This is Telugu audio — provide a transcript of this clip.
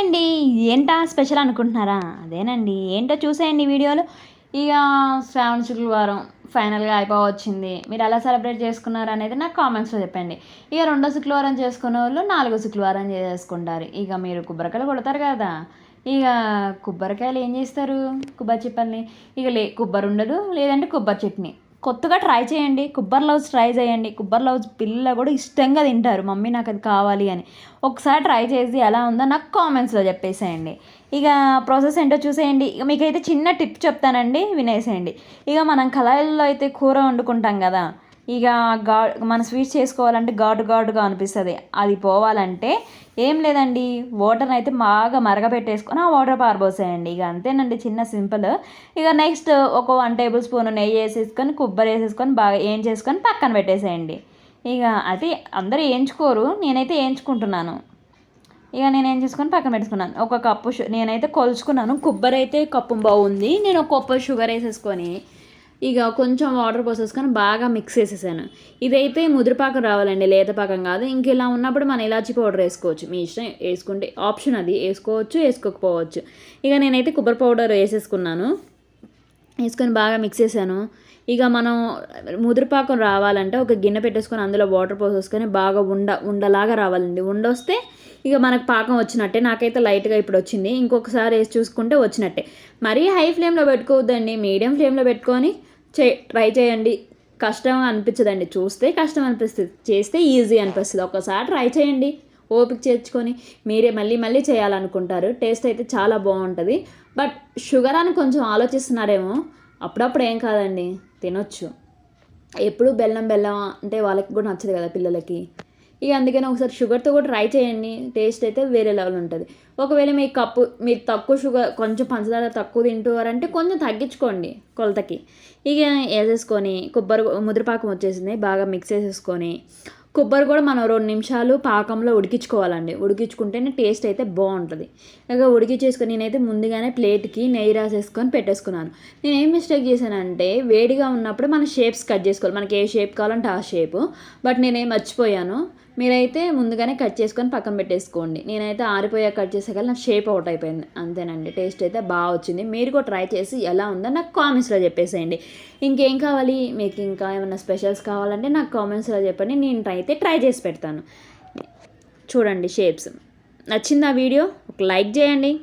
అండి. ఏంటా స్పెషల్ అనుకుంటున్నారా? అదేనండి. ఏంటో చూసేయండి వీడియోలో. ఇక శ్రావణ శుక్రవారం ఫైనల్‌గా అయిపోవచ్చింది. మీరు ఎలా సెలబ్రేట్ చేసుకున్నారనేది నాకు కామెంట్స్‌లో చెప్పండి. ఇక రెండో శుక్రవారం చేసుకునేవాళ్ళు నాలుగో శుక్రవారం చేసుకుంటారు. ఇక మీరు కొబ్బరికాయలు కొడతారు కదా! ఇక కొబ్బరికాయలు ఏం చేస్తారు? కొబ్బరి చిప్పల్ని ఇక కొబ్బరి ఉండలు లేదంటే కొబ్బరి చట్నీ. కొత్తగా ట్రై చేయండి. కొబ్బరి లౌజ్ ట్రై చేయండి. కొబ్బరి లౌజ్ పిల్ల కూడా ఇష్టంగా తింటారు. మమ్మీ నాకు అది కావాలి అని. ఒకసారి ట్రై చేసి ఎలా ఉందో నాకు కామెంట్స్లో చెప్పేసేయండి. ఇక ప్రాసెస్ ఏంటో చూసేయండి. ఇక మీకైతే చిన్న టిప్ చెప్తానండి, వినేసేయండి. ఇక మనం కళాయిల్లో అయితే కూర వండుకుంటాం కదా, ఇక మన స్వీట్స్ చేసుకోవాలంటే ఘాటుగా అనిపిస్తుంది. అది పోవాలంటే ఏం లేదండి, వాటర్ని అయితే బాగా మరగపెట్టేసుకొని ఆ వాటర్ పారబోసేయండి. ఇక అంతేనండి, చిన్న సింపుల్. ఇక నెక్స్ట్ ఒక 1 టేబుల్ స్పూన్ నెయ్యి వేసేసుకొని కొబ్బరి వేసేసుకొని బాగా వేయించేసుకొని పక్కన పెట్టేసేయండి. ఇక అది అందరూ వేయించుకోరు, నేనైతే వేయించుకుంటున్నాను. ఇక నేను ఏం చేసుకొని పక్కన పెట్టుకున్నాను. ఒక కప్పు నేనైతే కొలుచుకున్నాను. కొబ్బరి అయితే కప్పు బాగుంది. నేను ఒక కప్పు షుగర్ వేసేసుకొని ఇక కొంచెం వాటర్ పోసేసుకొని బాగా మిక్స్ చేసేసాను. ఇదైతే ముదిరిపాకం రావాలండి, లేత పాకం కాదు. ఇంక ఇలా ఉన్నప్పుడు మనం ఇలాచి పౌడర్ వేసుకోవచ్చు, మీ ఇష్టం. వేసుకుంటే ఆప్షన్, అది వేసుకోవచ్చు వేసుకోకపోవచ్చు. ఇక నేనైతే కొబ్బరి పౌడర్ వేసేసుకున్నాను. వేసుకొని బాగా మిక్స్ చేశాను. ఇక మనం ముదిరిపాకం రావాలంటే ఒక గిన్నె పెట్టేసుకొని అందులో వాటర్ పోసేసుకొని బాగా ఉండలాగా రావాలండి. ఉండొస్తే ఇక మనకు పాకం వచ్చినట్టే. నాకైతే లైట్గా ఇప్పుడు వచ్చింది. ఇంకొకసారి వేసి చూసుకుంటే వచ్చినట్టే. మరీ హై ఫ్లేమ్లో పెట్టుకోవద్దండి, మీడియం ఫ్లేమ్లో పెట్టుకొని ట్రై చేయండి. కష్టం అనిపించదండి, చూస్తే కష్టం అనిపిస్తుంది, చేస్తే ఈజీ అనిపిస్తుంది. ఒకసారి ట్రై చేయండి, ఓపిక చేర్చుకొని. మీరే మళ్ళీ మళ్ళీ చేయాలనుకుంటారు. టేస్ట్ అయితే చాలా బాగుంటుంది. బట్ షుగర్ అని కొంచెం ఆలోచిస్తున్నారేమో, అప్పుడప్పుడు ఏం కాదండి, తినొచ్చు. ఎప్పుడు బెల్లం అంటే వాళ్ళకి కూడా నచ్చదు కదా పిల్లలకి. ఇక అందుకని ఒకసారి షుగర్తో కూడా ట్రై చేయండి. టేస్ట్ అయితే వేరే లెవెల్ ఉంటుంది. ఒకవేళ మీరు తక్కువ షుగర్, కొంచెం పంచదార తక్కువ తింటారంటే కొంచెం తగ్గించుకోండి కొలతకి. ఇక వేసేసుకొని ముద్రపాకం వచ్చేసింది, బాగా మిక్స్ చేసేసుకొని కొబ్బరి కూడా మనం 2 నిమిషాలు పాకంలో ఉడికించుకోవాలండి. ఉడికించుకుంటేనే టేస్ట్ అయితే బాగుంటుంది. ఇక ఉడికించేసుకొని నేనైతే ముందుగానే ప్లేట్కి నెయ్యి రాసేసుకొని పెట్టేసుకున్నాను. నేను ఏం మిస్టేక్ చేశానంటే, వేడిగా ఉన్నప్పుడు మనం షేప్స్ కట్ చేసుకోవాలి, మనకి ఏ షేప్ కావాలంటే ఆ షేపు. బట్ నేనేం మర్చిపోయాను. మీరైతే ముందుగానే కట్ చేసుకొని పక్కన పెట్టేసుకోండి. నేనైతే ఆరిపోయాక కట్ చేసేకల్లా నా షేప్ అవుట్ అయిపోయింది. అంతేనండి, టేస్ట్ అయితే బాగా వచ్చింది. మీరు కూడా ట్రై చేసి ఎలా ఉందో నాకు కామెంట్స్లో చెప్పేసేయండి. ఇంకేం కావాలి మీకు, ఇంకా ఏమైనా స్పెషల్స్ కావాలంటే నాకు కామెంట్స్లో చెప్పండి, నేను అయితే ట్రై చేసి పెడతాను. చూడండి షేప్స్. నచ్చిందా వీడియో? ఒక లైక్ చేయండి.